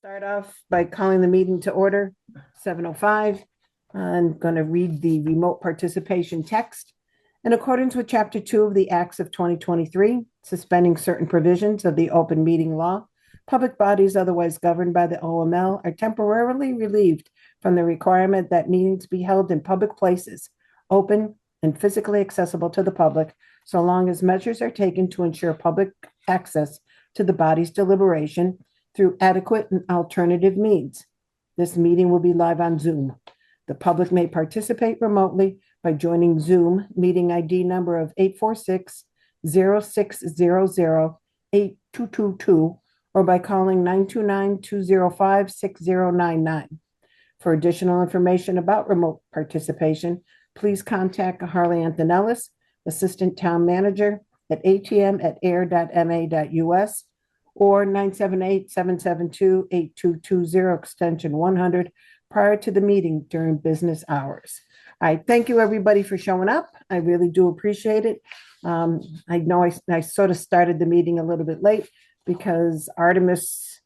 Start off by calling the meeting to order, 7:05. I'm going to read the remote participation text. In accordance with Chapter 2 of the Acts of 2023, suspending certain provisions of the open meeting law, public bodies otherwise governed by the OML are temporarily relieved from the requirement that meetings be held in public places, open and physically accessible to the public, so long as measures are taken to ensure public access to the body's deliberation through adequate and alternative means. This meeting will be live on Zoom. The public may participate remotely by joining Zoom meeting ID number of 846-0600-8222 or by calling 929-205-6099. For additional information about remote participation, please contact Harley Antonellis, Assistant Town Manager at atm@ayer.ma.us or 978-772-8220 extension 100 prior to the meeting during business hours. I thank you, everybody, for showing up. I really do appreciate it. I know I sort of started the meeting a little bit late because Artemis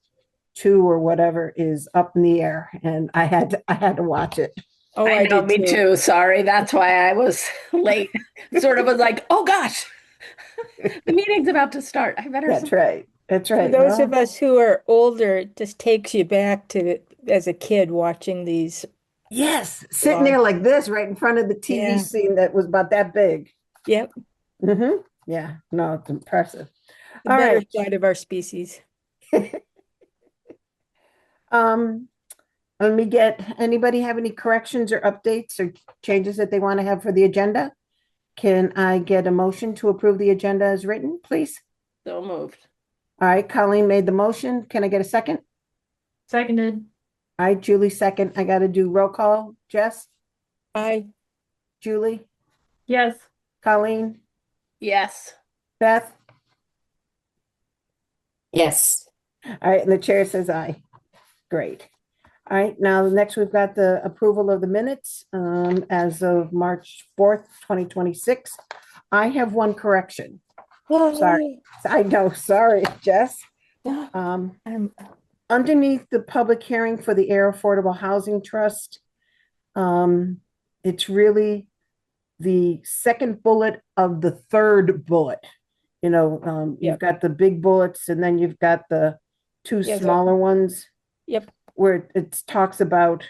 2 or whatever is up in the air, and I had to watch it. Oh, I know, me too. Sorry, that's why I was late. Sort of was like, oh gosh, the meeting's about to start. I better. That's right. That's right. For those of us who are older, it just takes you back to as a kid watching these. Yes, sitting there like this right in front of the TV scene that was about that big. Yep. Mm-hmm. Yeah, no, it's impressive. The better side of our species. Let me anybody have any corrections or updates or changes that they want to have for the agenda? Can I get a motion to approve the agenda as written, please? So moved. All right, Colleen made the motion. Can I get a second? Seconded. All right, Julie, second. I got to do roll call. Jess? Aye. Julie? Yes. Colleen? Yes. Beth? Yes. All right, and the chair says aye. Great. All right, now next we've got the approval of the minutes as of March 4th, 2026. I have one correction. Sorry. I know, sorry, Jess. Underneath the public hearing for the Ayer Affordable Housing Trust, it's really the second bullet of the third bullet. You know, you've got the big bullets and then you've got the two smaller ones. Yep. Where it talks about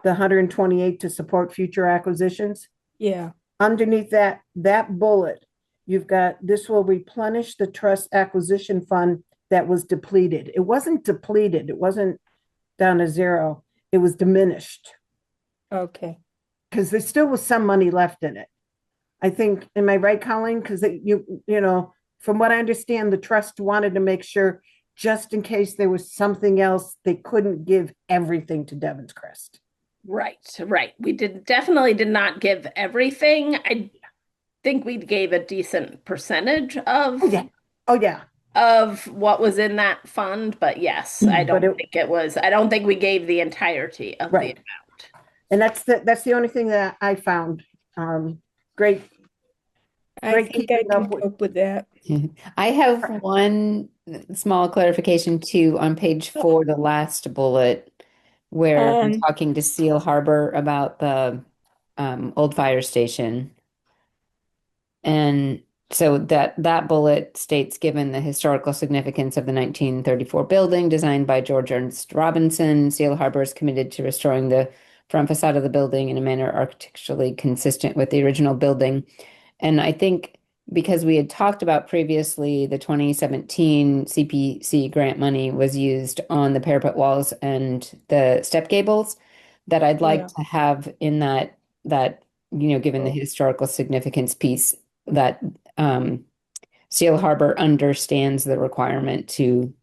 the 128 to support future acquisitions. Yeah. Underneath that bullet, you've got this will replenish the trust acquisition fund that was depleted. It wasn't depleted. It wasn't down to zero. It was diminished. Okay. Because there still was some money left in it. I think, am I right, Colleen? Because you know, from what I understand, the trust wanted to make sure just in case there was something else, they couldn't give everything to Devon's Crest. Right. We definitely did not give everything. I think we gave a decent percentage of of what was in that fund, but yes, I don't think we gave the entirety of the amount. And that's the only thing that I found. Great. I think I can cope with that. I have one small clarification too on page 4, the last bullet, where I'm talking to Seal Harbor about the old fire station. And so that bullet states, given the historical significance of the 1934 building designed by George Ernest Robinson, Seal Harbor is committed to restoring the front facade of the building in a manner architecturally consistent with the original building. And I think because we had talked about previously, the 2017 CPC grant money was used on the parapet walls and the step gables, that I'd like to have in that, you know, given the historical significance piece, that Seal Harbor understands the requirement to.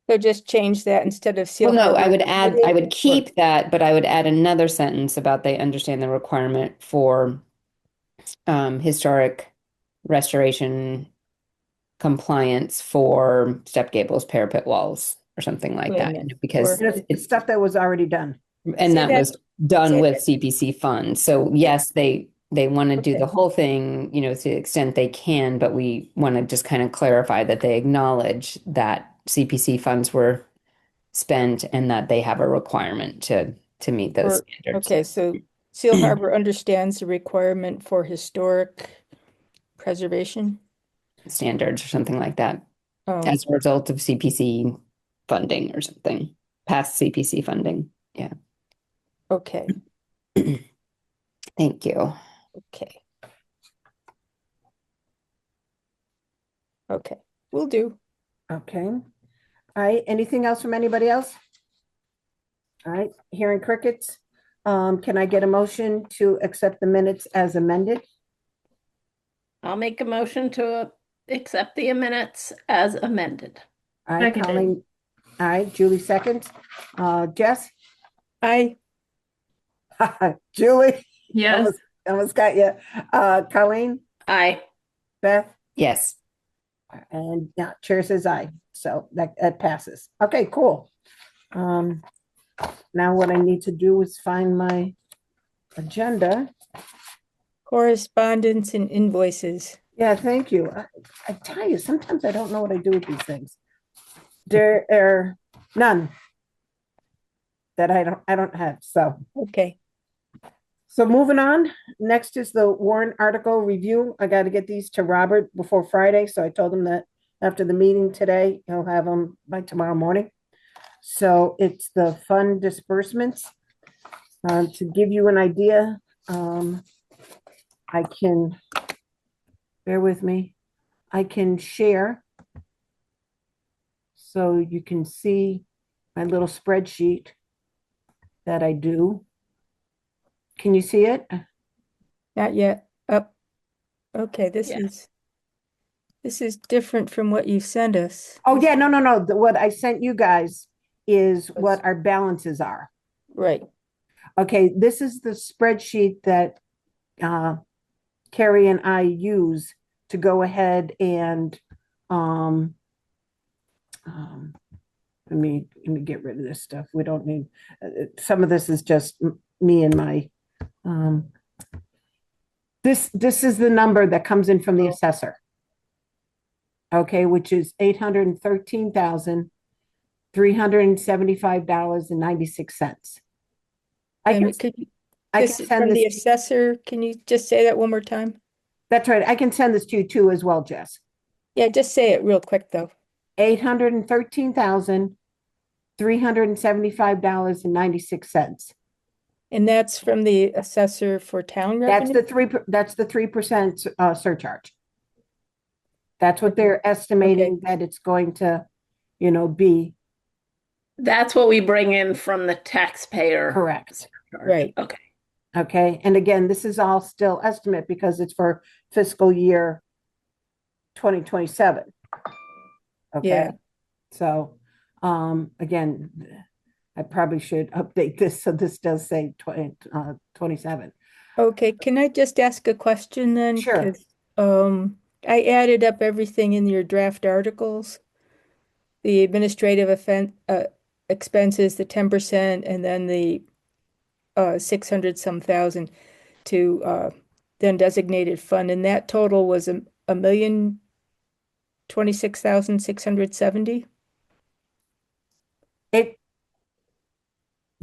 So just change that instead of Seal Harbor. I would keep that, but I would add another sentence about they understand the requirement for historic restoration compliance for step gables, parapet walls, or something like that, because it's stuff that was already done. And that was done with CPC funds. So yes, they want to do the whole thing, you know, to the extent they can, but we want to just kind of clarify that they acknowledge that CPC funds were spent and that they have a requirement to meet those standards. Okay, so Seal Harbor understands the requirement for historic preservation. Standards or something like that Oh, as a result of CPC funding or something, past CPC funding. Yeah. okay, Thank you. okay. Okay, will do. Okay. All right, anything else from anybody else? All right, hearing crickets. Can I get a motion to accept the minutes as amended? I'll make a motion to accept the minutes as amended. All right, Seconded. Colleen. All right, Julie seconds. Jess? I, Julie? Yes. Almost got you. Colleen? Aye. Beth? Yes. And yeah, chair says aye. So that passes. Okay, cool. Now what I need to do is find my agenda. correspondence and invoices. Yeah, thank you. I tell you, sometimes I don't know what I do with these things. There are none that I don't have. Okay, So moving on, next is the warrant article review. I got to get these to Robert before Friday, so I told him that after the meeting today, he'll have them by tomorrow morning. So it's the fund disbursements. To give you an idea, I can, bear with me, I can share so you can see my little spreadsheet that I do. Can you see it? not yet. Up. Okay, Yeah. this is different from what you sent us. Oh, yeah, no. What I sent you guys is what our balances are. Right, Okay, this is the spreadsheet that Carrie and I use to go ahead and let me get rid of this stuff. We don't need some of this is just me and my this is the number that comes in from the assessor. Okay, which is $813,375.96. I can this is send from the this. assessor. Can you just say that one more time? That's right. I can send this to you too as well, Jess. Yeah, just say it real quick though. $813,375.96. And that's from the assessor for town That's revenue? that's the 3% surcharge. That's what they're estimating that it's going to, be. That's what we bring in from the taxpayer. Correct. Right. Okay. Okay. And again, this is all still estimate because it's for fiscal year 2027. Okay. Yeah. So, again, I probably should update this so this does say 27. Okay, can I just ask a question then? Sure. 'Cause, I added up everything in your draft articles. The administrative expenses, the 10%, and then the 600 some thousand to then designated fund, and that total was $1,026,670.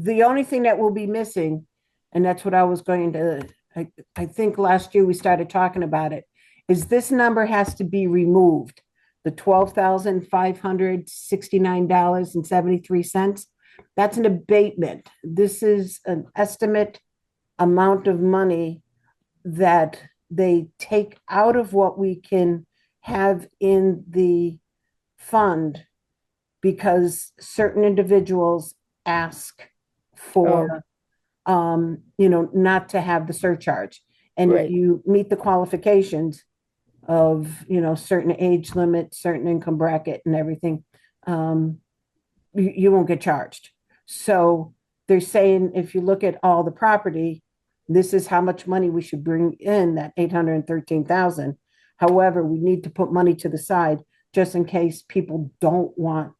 The only thing that will be missing, and that's what I was going to, I think last year we started talking about it, is this number has to be removed. The $12,569.73. That's an abatement. This is an estimate amount of money that they take out of what we can have in the fund because certain individuals ask for not to have the surcharge. And Right. if you meet the qualifications of, certain age limit, certain income bracket and everything, you won't get charged. So they're saying if you look at all the property, this is how much money we should bring in, that 813,000. However, we need to put money to the side just in case people don't want,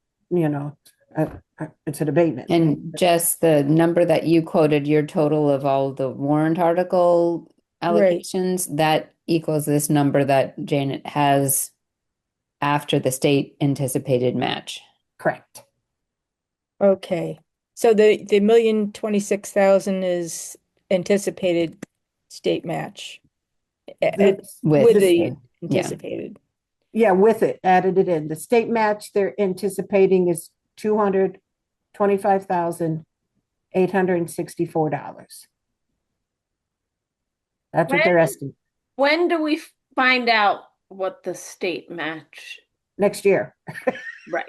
it's an abatement. And just the number that you quoted, your total of all the warrant article Right. allocations, that equals this number that Janet has after the state anticipated match. Correct. Okay, so the 1,026,000 is anticipated state match. With With the yeah. anticipated. Yeah, with it, added it in. The state match they're anticipating is $225,864. That's what they're estimating When do we find out what the state match? next year. Right.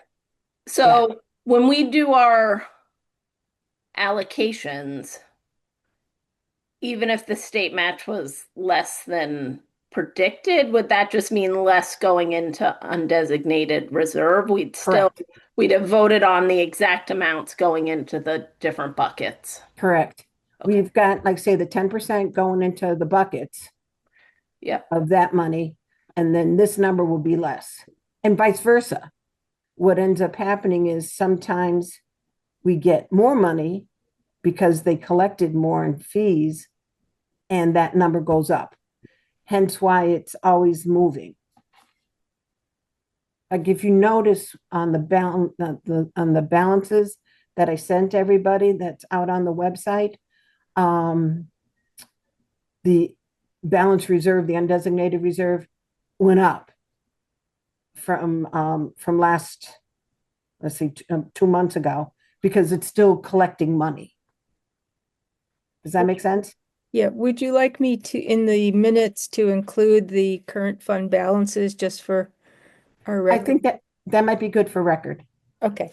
So when we do our allocations, even if the state match was less than predicted, would that just mean less going into undesignated reserve? Correct. We'd have voted on the exact amounts going into the different buckets. Correct. Okay. We've got, like, say, the 10% going into the buckets Yep. of that money, and then this number will be less, and vice versa. What ends up happening is sometimes we get more money because they collected more in fees, and that number goes up. Hence why it's always moving. Like if you notice on the balances that I sent everybody that's out on the website, the balance reserve, the undesignated reserve went up from last, let's see, 2 months ago, because it's still collecting money. Does that make sense? Yeah, would you like me to, in the minutes, to include the current fund balances just for our I record? think that might be good for record. Okay,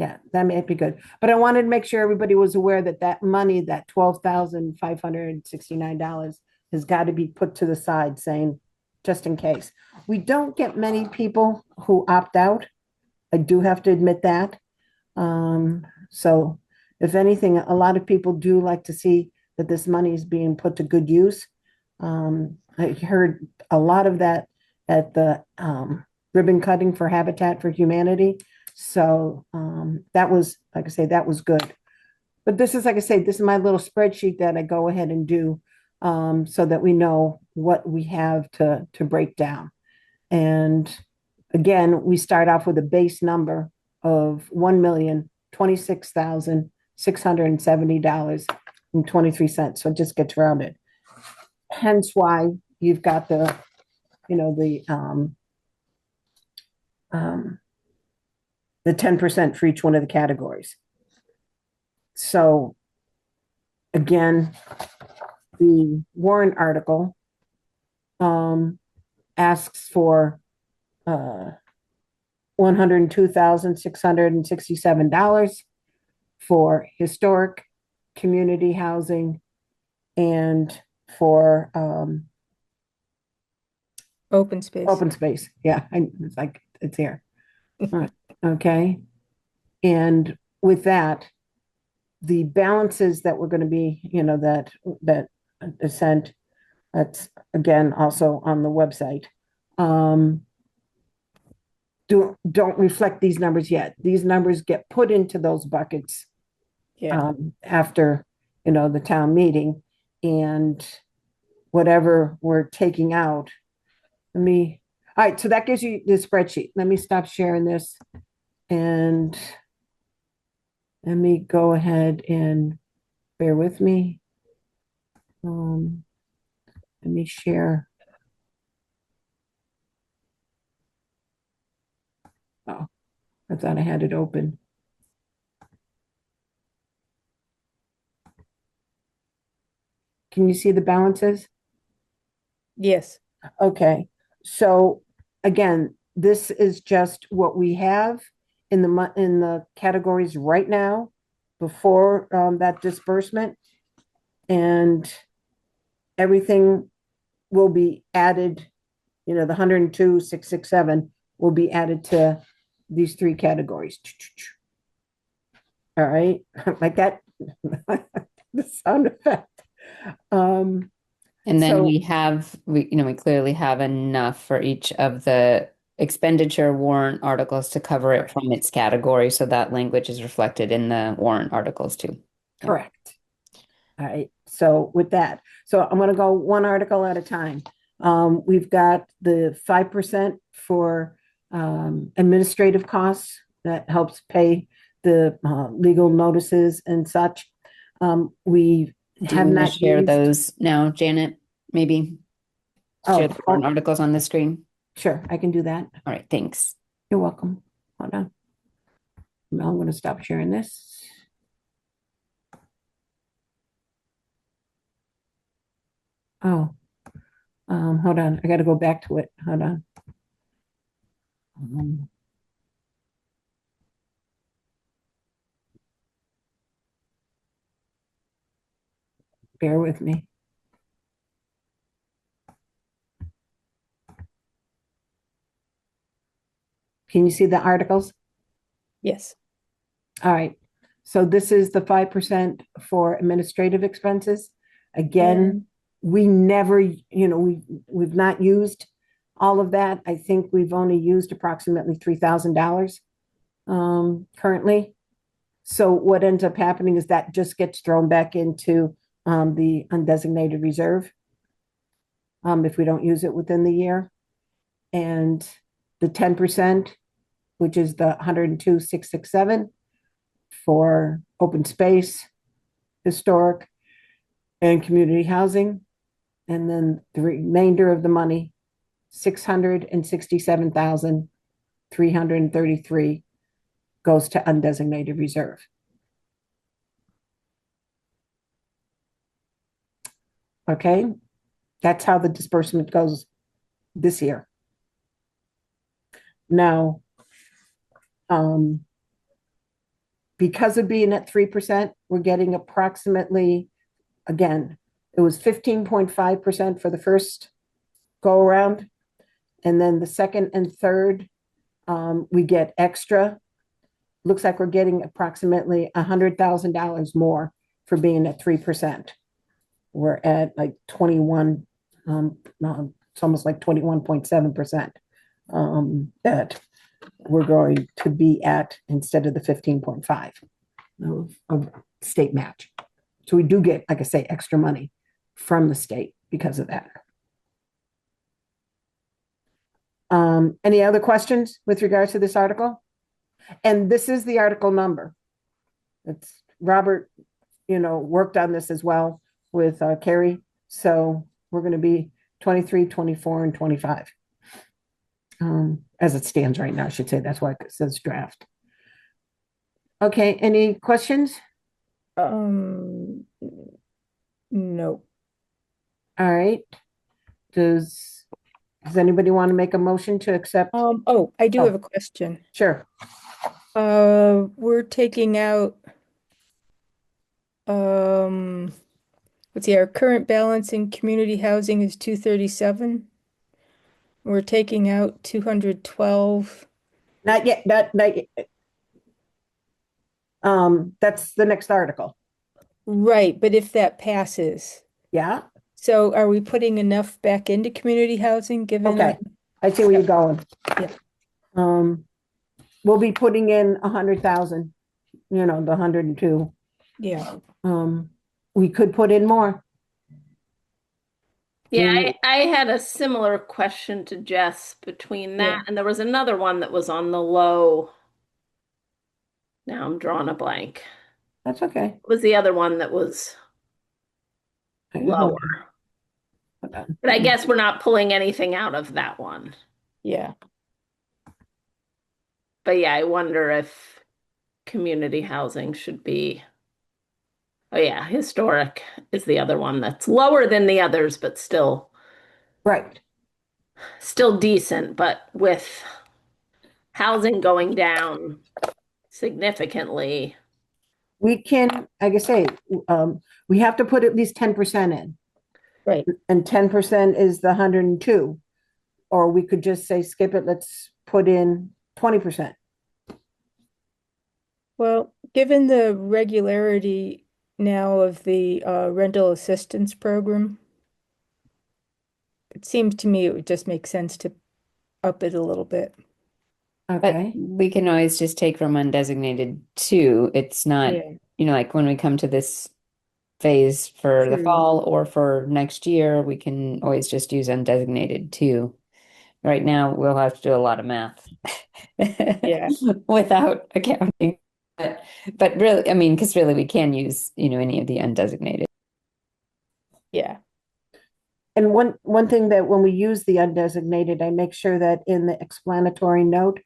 Yeah, that might be good. But I wanted to make sure everybody was aware that that money, that $12,569, has got to be put to the side, saying, just in case. We don't get many people who opt out. I do have to admit that. So if anything, a lot of people do like to see that this money is being put to good use. I heard a lot of that at the ribbon cutting for Habitat for Humanity. So that was, like I say, that was good. But this is, like I say, this is my little spreadsheet that I go ahead and do so that we know what we have to break down. And again, we start off with a base number of $1,026,670.23. So it just gets rounded. Hence why you've got the 10% for each one of the categories. So again, the warrant article asks for $102,667 for historic community housing and for open space. open space. Yeah, it's like it's here. Okay. And with that, the balances that we're going to be, that is sent, that's again also on the website. Don't reflect these numbers yet. These numbers get put into those buckets after the town meeting, and whatever we're taking out. All right, so that gives you the spreadsheet. Let me stop sharing this and let me go ahead and bear with me. Let me share. Oh, I thought I had it open. Can you see the balances? Yes. Okay, so again, this is just what we have in the categories right now before that disbursement, and everything will be added. The 102,667 will be added to these three categories. All right, like that, the sound effect. And then So- we clearly have enough for each of the expenditure warrant articles to cover it from its category. So that language is reflected in the warrant articles too. Correct. All right, so with that, so I'm gonna go one article at a time. We've got the 5% for administrative costs that helps pay the legal notices and such. We Do you have want to not share used. those now, Janet? Maybe share the warrant articles on the screen? Sure, I can do that. All right, thanks. You're welcome. Hold on. Now I'm going to stop sharing this. Oh, hold on. I got to go back to it. Hold on. Bear with me. Can you see the articles? Yes. All right. So this is the 5% for administrative expenses. Again, we never, we've not used all of that. I think we've only used approximately $3,000 currently. So what ends up happening is that just gets thrown back into the undesignated reserve if we don't use it within the year. And the 10%, which is the 102,667 for open space, historic, and community housing. And then the remainder of the money, 667,333 goes to undesignated reserve. Okay, that's how the disbursement goes this year. Now, because of being at 3%, we're getting approximately, again, it was 15.5% for the first go around. And then the second and third, we get extra. Looks like we're getting approximately $100,000 more for being at 3%. We're at like 21, it's almost like 21.7% that we're going to be at instead of the 15.5 of state match. So we do get, like I say, extra money from the state because of that. Any other questions with regards to this article? And this is the article number. It's Robert, worked on this as well with Carrie. So we're going to be 23, 24, and 25. As it stands right now, I should say. That's why it says draft. Okay, any questions? No. All right. Does anybody want to make a motion to accept? I do have a question. Sure. We're taking out, let's see, our current balance in community housing is 237. We're taking out 212. Not yet, not yet. That's the next article. Right, but if that passes, Yeah, so are we putting enough back into community housing given? okay. I see where you're going. Yeah. We'll be putting in 100,000, the 102. Yeah. We could put in more. Yeah, I had a similar question to Jess between that, Yeah. and there was another one that was on the low. Now I'm drawing a blank. That's okay. What was the other one that was lower? Hold on. But I guess we're not pulling anything out of that one. Yeah. But yeah, I wonder if community housing should be. Oh yeah, historic is the other one that's lower than the others, but still Right. decent, but with housing going down significantly. We can, like I say, we have to put at least 10% in. Right. And 10% is the 102. Or we could just say, skip it, let's put in 20%. Well, given the regularity now of the rental assistance program, it seems to me it would just make sense to up it a little bit. But Okay. we can always just take from undesignated too. It's not, Yeah. like when we come to this phase for the True. fall or for next year, we can always just use undesignated too. Right now, we'll have to do a lot of math. Yeah. Without accounting. But really, I mean, because really we can use, any of the undesignated. Yeah. And one thing that when we use the undesignated, I make sure that in the explanatory note,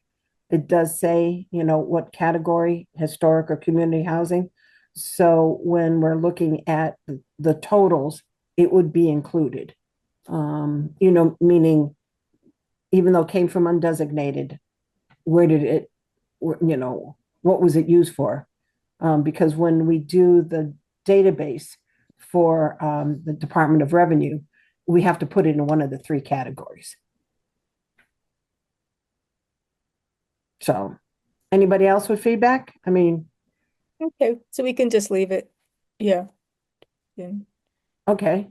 it does say, what category, historic or community housing. So when we're looking at the totals, it would be included. Meaning even though it came from undesignated, where did it, what was it used for? Because when we do the database for the Department of Revenue, we have to put it in one of the three categories. So, anybody else with feedback? I mean, Okay, so we can just leave it. Yeah. Yeah. okay.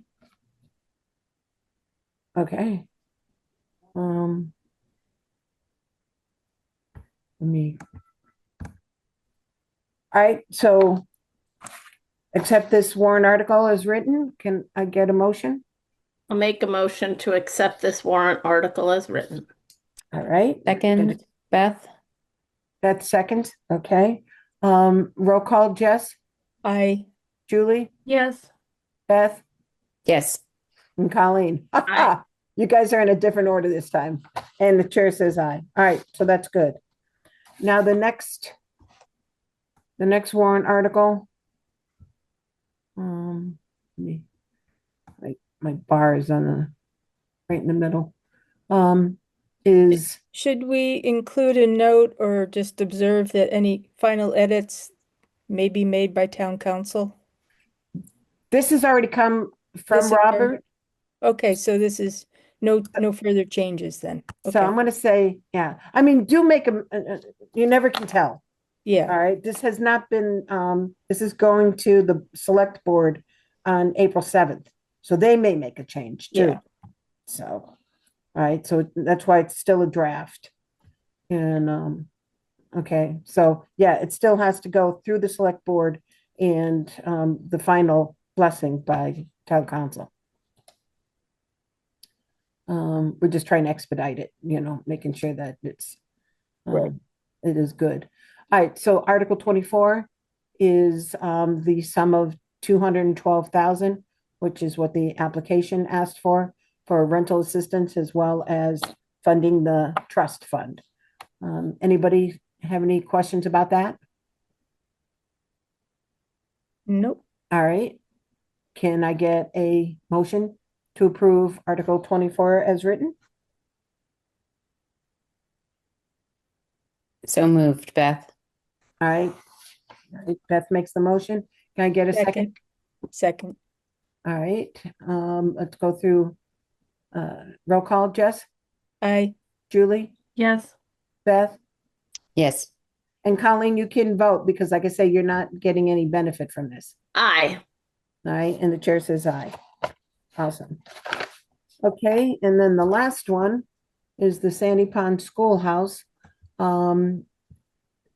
Okay. Let me. All right, so accept this warrant article as written. Can I get a motion? I'll make a motion to accept this warrant article as written. All right. Second, Beth? That's second. Okay. Roll call, Jess, I, Julie, Yes. Beth, Yes. and Colleen. Aye. You guys are in a different order this time. And the chair says aye. All right, so that's good. Now the next warrant article. Let me, my bar is right in the middle. Is should we include a note or just observe that any final edits may be made by town council? this has already come from This is- Robert. Okay, so this is no further changes then. So Okay, I'm going to say, yeah. I mean, do make them. You never can tell. All yeah, right. This has not been. This is going to the select board on April 7th, so they may make a change too. Yeah. So, all right. So that's why it's still a draft. And okay. So yeah, it still has to go through the select board and the final blessing by town council. We're just trying to expedite it, making sure that it's Right. it is good. All right, so Article 24 is the sum of 212,000, which is what the application asked for rental assistance as well as funding the trust fund. Anybody have any questions about that? nope, All right. Can I get a motion to approve Article 24 as written? So moved, Beth. All right. Beth makes the motion. Can I get a second? Second, All right. Let's go through roll call. Jess, I, Julie, Yes. Beth, Yes. and Colleen, you can vote because like I say, you're not getting any benefit from this. Aye. All right, and the chair says aye. Awesome. Okay, and then the last one is the Sandy Pond Schoolhouse.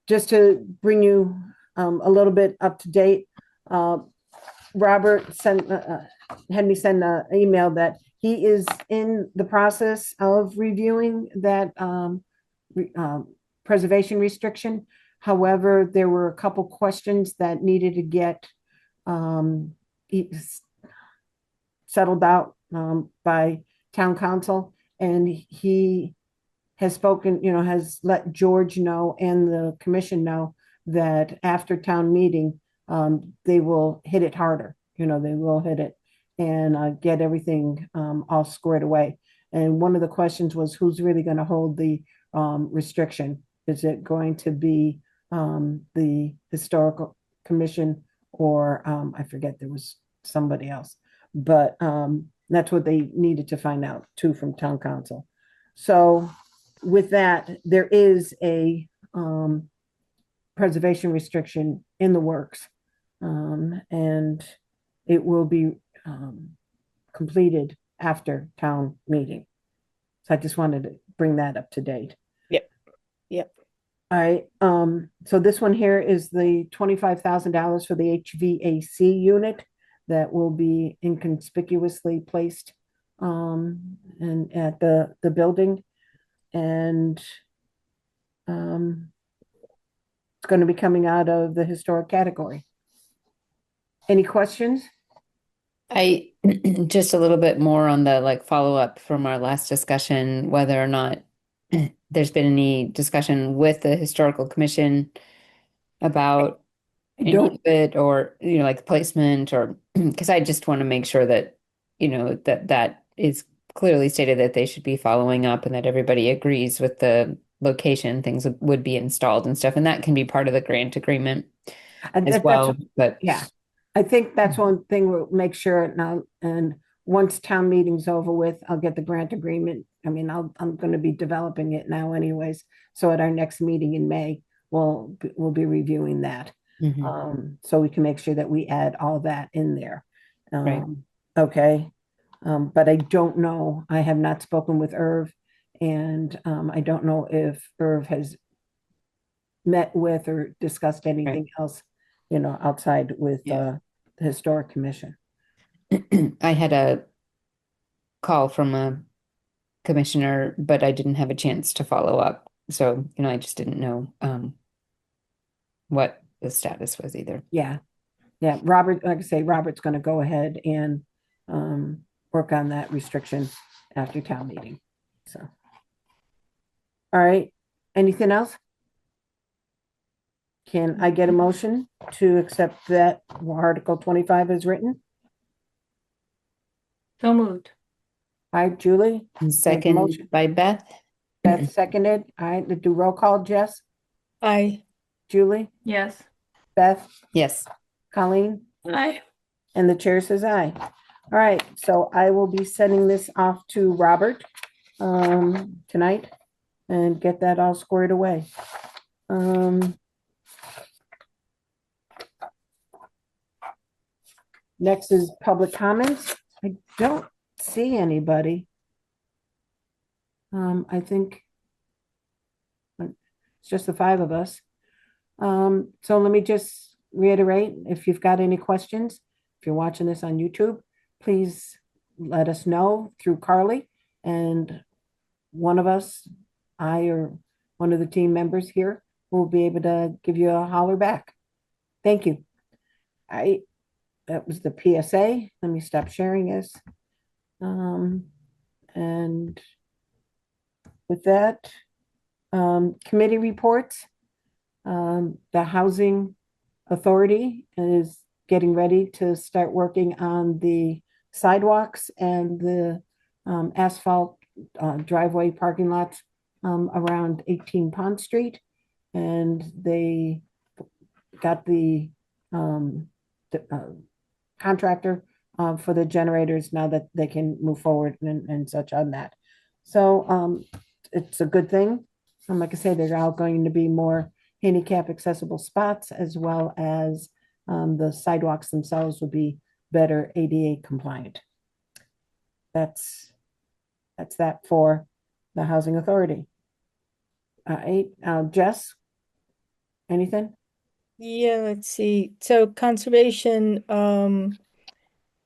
Just to bring you a little bit up to date, Robert had me send an email that he is in the process of reviewing that preservation restriction. However, there were a couple questions that needed to get settled out by town council, and he has spoken, has let George know and the commission know that after town meeting, they will hit it harder. They will hit it and get everything all squared away. And one of the questions was, who's really going to hold the restriction? Is it going to be the historical commission or I forget, there was somebody else, but that's what they needed to find out too from town council. So with that, there is a preservation restriction in the works, and it will be completed after town meeting. So I just wanted to bring that up to date. yep, All right, so this one here is the $25,000 for the HVAC unit that will be inconspicuously placed and at the building. and it's going to be coming out of the historic category. Any questions? I just a little bit more on the like follow up from our last discussion, whether or not there's been any discussion with the historical commission about I any don't, of it, or like placement, or because I just want to make sure that that is clearly stated that they should be following up and that everybody agrees with the location things would be installed and stuff, and that can be part of the grant agreement as that's, well. But yeah, I think that's one thing we'll make sure now. And once town meeting's over with, I'll get the grant agreement. I mean, I'm going to be developing it now anyways. So at our next meeting in May, we'll be reviewing that. So we can make sure that we add all that in there. Right. Okay. But I don't know. I have not spoken with Irv, and I don't know if Irv has met with or discussed anything else, outside with the historic commission. I had a call from a commissioner, but I didn't have a chance to follow up. So, I just didn't know what the status was either. Yeah. Yeah. Robert, like I say, Robert's going to go ahead and work on that restriction after town meeting. So, all right. Anything else? Can I get a motion to accept that Article 25 is written? So moved. Hi, Julie. And second motion. by Beth. Beth seconded. All right, do roll call. Jess, Aye. Julie, Yes. Beth, Yes. Colleen, Aye. and the chair says aye. All right, so I will be sending this off to Robert tonight and get that all squared away. Next is public comments. I don't see anybody. I think it's just the five of us. So let me just reiterate, if you've got any questions, if you're watching this on YouTube, please let us know through Carly, and one of us, I or one of the team members here, will be able to give you a holler back. Thank you. That was the PSA. Let me stop sharing this. And with that, committee reports. The Housing Authority is getting ready to start working on the sidewalks and the asphalt driveway parking lots around 18 Pond Street. And they got the contractor for the generators now that they can move forward and such on that. So it's a good thing. Like I say, there are going to be more handicap accessible spots, as well as the sidewalks themselves will be better ADA compliant. That's that for the Housing Authority. All right, Jess, anything? Yeah, let's see. So conservation,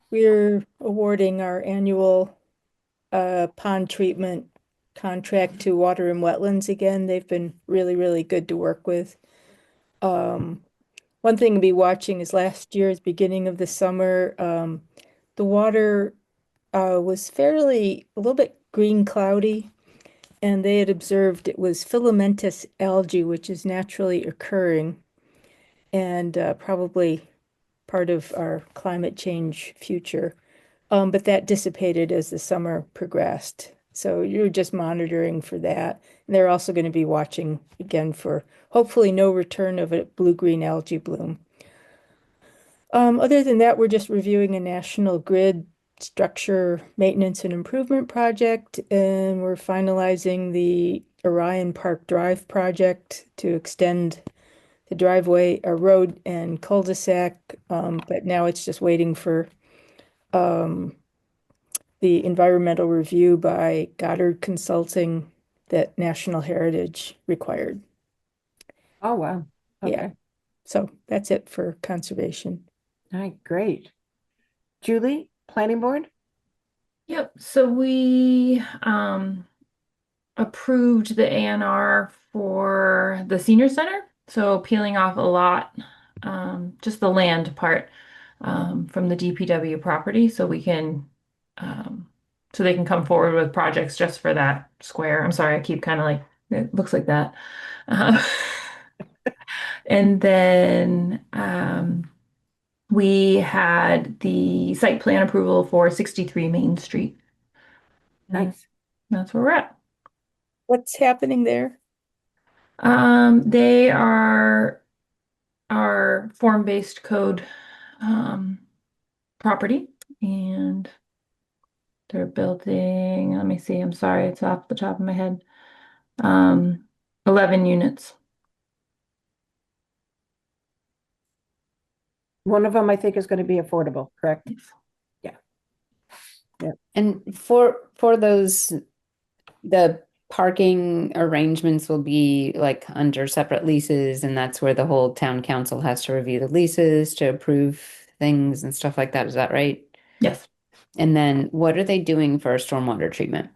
we're awarding our annual pond treatment contract to Water and Wetlands again. They've been really, really good to work with. One thing to be watching is last year's beginning of the summer, the water was fairly a little bit green cloudy, and they had observed it was filamentous algae, which is naturally occurring, and probably part of our climate change future. But that dissipated as the summer progressed. So you're just monitoring for that. And they're also going to be watching again for hopefully no return of a blue-green algae bloom. Other than that, we're just reviewing a national grid structure maintenance and improvement project, and we're finalizing the Orion Park Drive project to extend the driveway, a road and cul-de-sac, but now it's just waiting for the environmental review by Goddard Consulting that National Heritage required. Oh, wow. Okay. Yeah. So that's it for conservation. All right, great. Julie, planning board? Yep. So we approved the ANR for the senior center. So peeling off a lot, just the land part, from the DPW property so we can, so they can come forward with projects just for that square. I'm sorry, I keep kind of like, it looks like that. Uh, and then we had the site plan approval for 63 Main Street. And Nice. that's where we're at. What's happening there? They are our form-based code property, and they're building, let me see, I'm sorry, it's off the top of my head. 11 units. One of them, I think, is going to be affordable, correct? And for those, the parking arrangements will be like under separate leases, and that's where the whole town council has to review the leases to approve things and stuff like that. Is that right? Yes. And then what are they doing for stormwater treatment?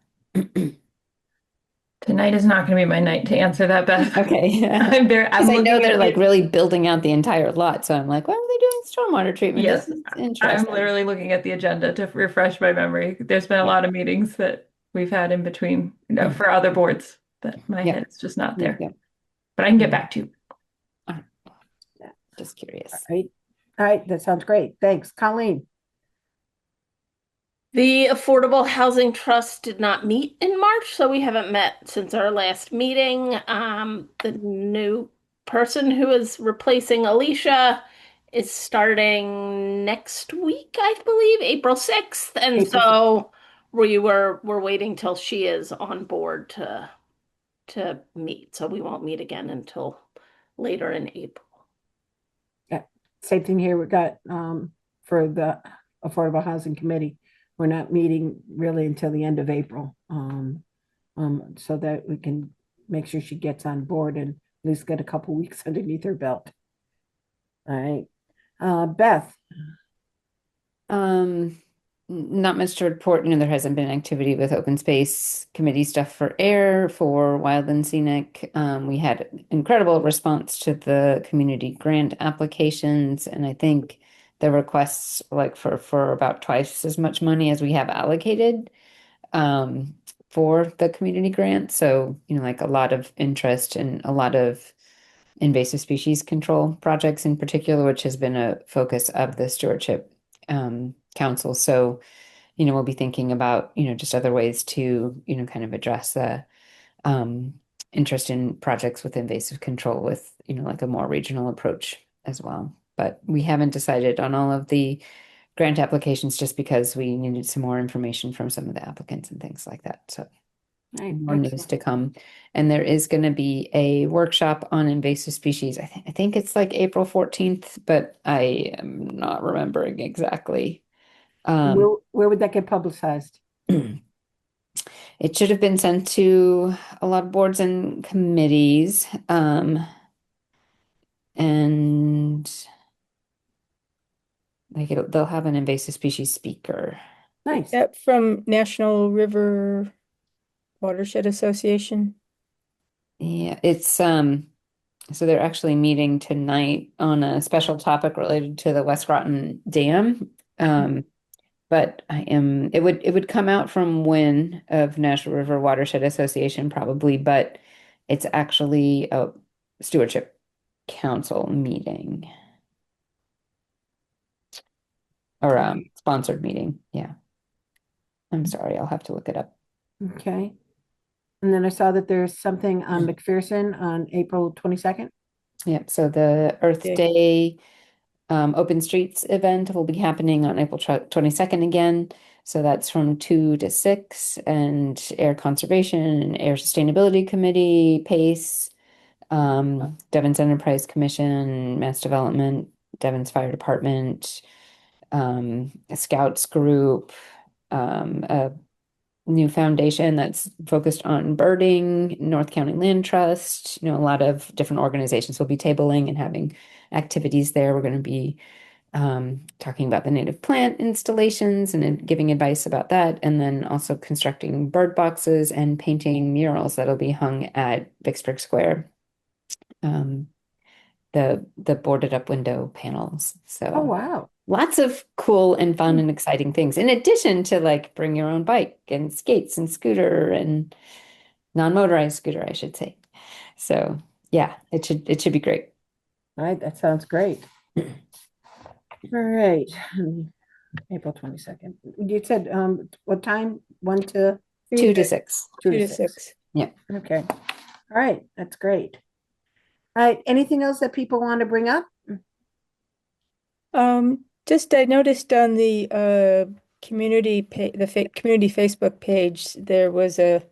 Tonight is not going to be my night to answer that, Beth. Okay. I'm there. Because I know looking they're at like the- really building out the entire lot. So I'm like, why are they doing stormwater treatment? Yes, This is I'm interesting. literally looking at the agenda to refresh my memory. There's been a lot of meetings that we've had in between, for other boards, that my Yeah. head's just not there. Yeah. But I can get back to you. Just curious. All right, that sounds great. Thanks. Colleen? The Affordable Housing Trust did not meet in March, so we haven't met since our last meeting. The new person who is replacing Alicia is starting next week, I believe, April 6th. And April so we're waiting till she is on board to meet. So we won't meet again until later in April. Same thing here. We got, for the Affordable Housing Committee, we're not meeting really until the end of April. So that we can make sure she gets on board and at least get a couple weeks underneath her belt. All right. Beth? Not much to report. There hasn't been activity with open space committee stuff for Ayer, for Wild and Scenic. We had incredible response to the community grant applications, and I think the requests like for about twice as much money as we have allocated for the community grant. So, like a lot of interest and a lot of invasive species control projects in particular, which has been a focus of the stewardship council. So, we'll be thinking about, just other ways to, kind of address the interest in projects with invasive control with, like a more regional approach as well. But we haven't decided on all of the grant applications just because we needed some more information from some of the applicants and things like that. So more news to come. And there is going to be a workshop on invasive species. I think it's like April 14th, but I am not remembering exactly. Where would that get publicized? It should have been sent to a lot of boards and committees. And like they'll have an invasive species speaker. Nice. That from National River Watershed Association. Yeah, it's so they're actually meeting tonight on a special topic related to the West Groton Dam. But it would come out from WIN of National River Watershed Association probably, but it's actually a stewardship council meeting or sponsored meeting. Yeah. I'm sorry, I'll have to look it up. Okay. And then I saw that there's something on McPherson on April 22nd. Yep. So the Earth Okay. Day Open Streets event will be happening on April 22nd again. So that's from 2 to 6, and Air Conservation, Air Sustainability Committee, PACE, Devon's Enterprise Commission, Mass Development, Devon's Fire Department, a Scouts group, a new foundation that's focused on birding, North County Land Trust, a lot of different organizations will be tabling and having activities there. We're going to be talking about the native plant installations and giving advice about that, and then also constructing bird boxes and painting murals that'll be hung at Vicksburg Square. The boarded up window panels. Oh, So wow. lots of cool and fun and exciting things, in addition to like bring your own bike and skates and scooter and non-motorized scooter, I should say. So yeah, it should be great. All right, that sounds great. All right, April 22nd. You said, what time? 1 to 2 to 6. 2 2 to to 6. 6. Yeah. Okay. All right, that's great. All right, anything else that people want to bring up? Just I noticed on the community community Facebook page there was a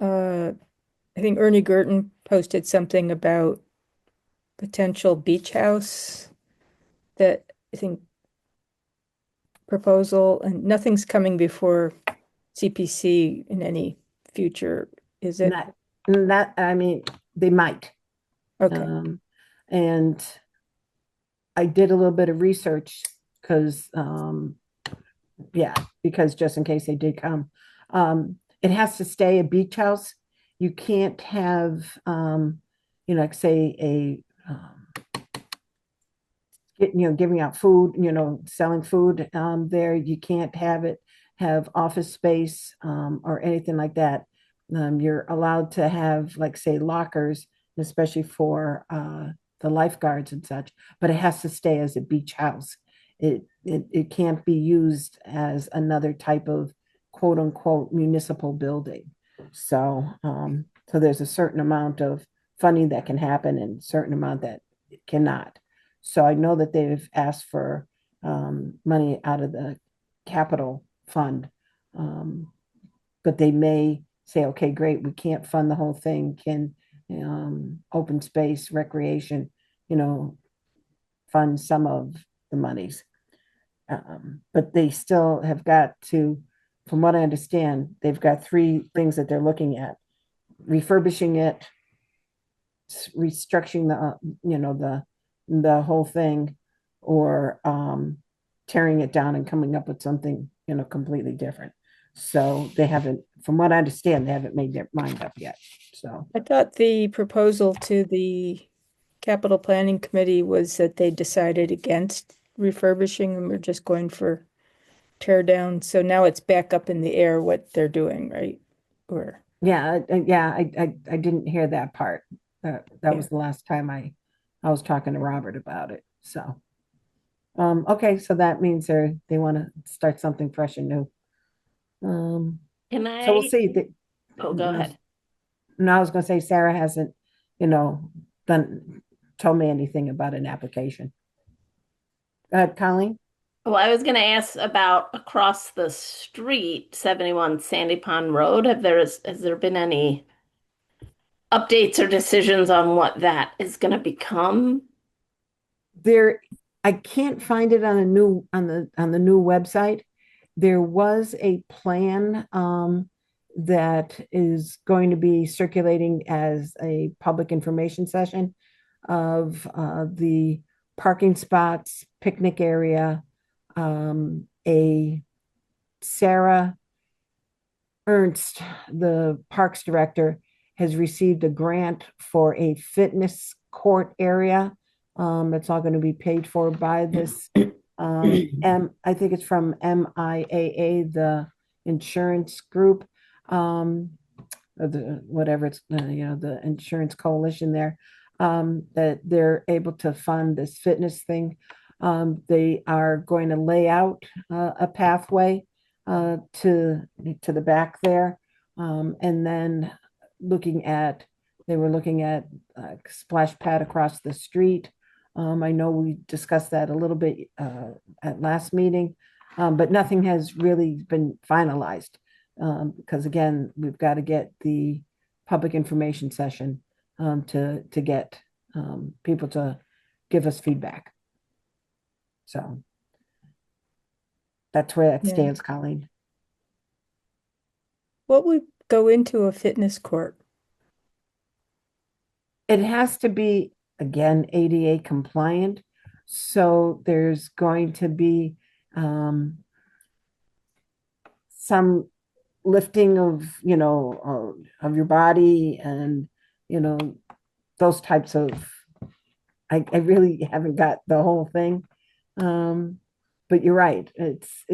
I think Ernie Gerton posted something about potential beach house that I think proposal, and nothing's coming before CPC in any future, is it? I mean, they might. Okay. And I did a little bit of research because, yeah, because just in case they did come. It has to stay a beach house. You can't have, like say giving out food, selling food there. You can't have office space or anything like that. You're allowed to have, like, say, lockers, especially for the lifeguards and such, but it has to stay as a beach house. It can't be used as another type of quote unquote municipal building. So there's a certain amount of funding that can happen and a certain amount that cannot. So I know that they've asked for money out of the capital fund, but they may say, okay, great, we can't fund the whole thing. Can open space, recreation, fund some of the monies? But they still have got to, from what I understand, they've got 3 things that they're looking at: refurbishing it, restructuring the whole thing, or tearing it down and coming up with something completely different. So they haven't, from what I understand, they haven't made their mind up yet. So I thought the proposal to the capital planning committee was that they decided against refurbishing and we're just going for tear down. So now it's back up in the air what they're doing, right? Or I didn't hear that part. That Yeah. was the last time I was talking to Robert about it. So okay, so that means they want to start something fresh and new. Can So we'll I? see. Oh, go ahead. No, I was going to say Sarah hasn't, told me anything about an application. Go ahead, Colleen. Well, I was going to ask about across the street, 71 Sandy Pond Road. Has there been any updates or decisions on what that is going to become? There, I can't find it on the new website. There was a plan that is going to be circulating as a public information session of the parking spots, picnic area. A Sarah Ernst, the parks director, has received a grant for a fitness court area. It's all going to be paid for by this. I think it's from MIAA, the insurance group, whatever it's, the insurance coalition there, that they're able to fund this fitness thing. They are going to lay out a pathway to the back there, and then they were looking at splash pad across the street. I know we discussed that a little bit at last meeting, but nothing has really been finalized, because again, we've got to get the public information session to get people to give us feedback. So that's where that Yeah. stands, Colleen. what would go into a fitness court? It has to be, again, ADA compliant. So there's going to be some lifting of, of your body and, those types of, I really haven't got the whole thing. But you're right. It's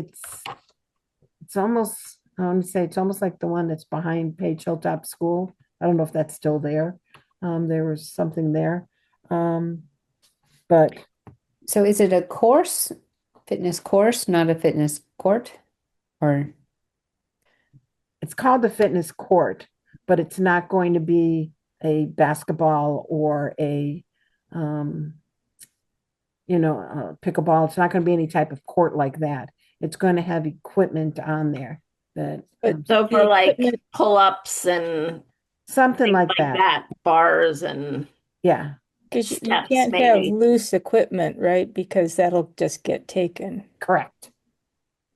almost, I want to say it's almost like the one that's behind Page Hilltop School. I don't know if that's still there. There was something there. But So is it a course, fitness course, not a fitness court? Or it's called the fitness court, but it's not going to be a basketball or a, pickleball. It's not going to be any type of court like that. It's going to have equipment on there that, But So the for like equipment- pull-ups and something things like like that. that, bars and Yeah, Because you steps, can't have maybe. loose equipment, right? Because that'll just get taken. correct.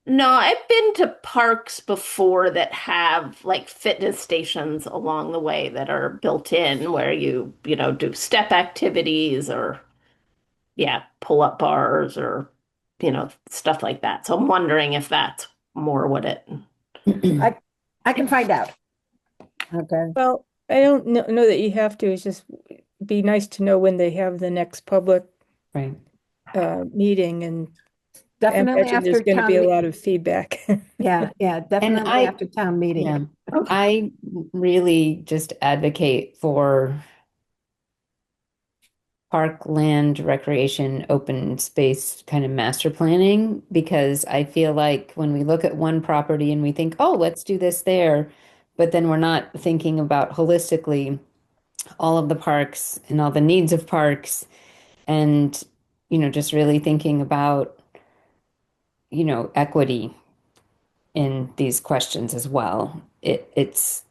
No, I've been to parks before that have like fitness stations along the way that are built in where you do step activities or yeah, pull-up bars or stuff like that. So I'm wondering if that's more what it. I can find out. Okay. Well, I don't know that you have to. It's just be nice to know when they have the next public right. meeting, and I Definitely imagine there's after going to be a town. lot of feedback. Yeah, definitely I- after town meeting. Yeah. Okay. I really just advocate for parkland recreation, open space kind of master planning, because I feel like when we look at one property and we think, oh, let's do this there, but then we're not thinking about holistically all of the parks and all the needs of parks and, just really thinking about, equity in these questions as well. It's,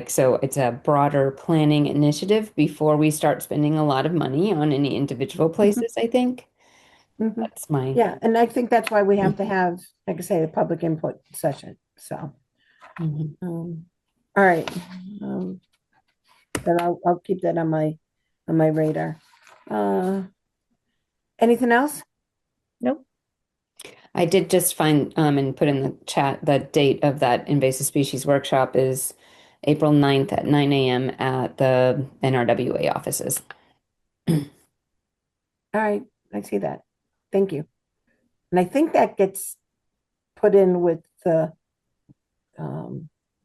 so it's a broader planning initiative before we start spending a lot of money on any individual places, I think. Mhm. That's my, Yeah, and I think that's why we have to have, like I say, a public input session, so. Mhm. All right. Then I'll keep that on my radar. Anything else? Nope. I did just find and put in the chat the date of that invasive species workshop is April 9th at 9 a.m. at the NRWA offices. All right, I see that. Thank you. And I think that gets put in with the,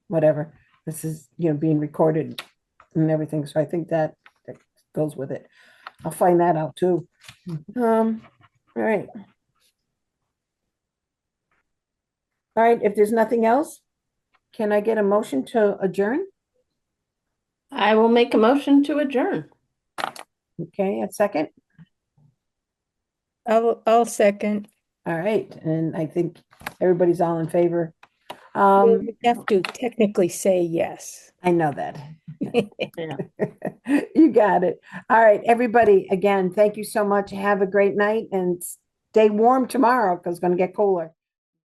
whatever, this is, being recorded and everything, so I think that goes with it. I'll find that out too. All right. All right, if there's nothing else, can I get a motion to adjourn? I will make a motion to adjourn. Okay, a second. I'll second. All right, and I think everybody's all in favor. You have to technically say yes. I know that. Yeah. You got it. All right, everybody, again, thank you so much. Have a great night and stay warm tomorrow because it's going to get cooler.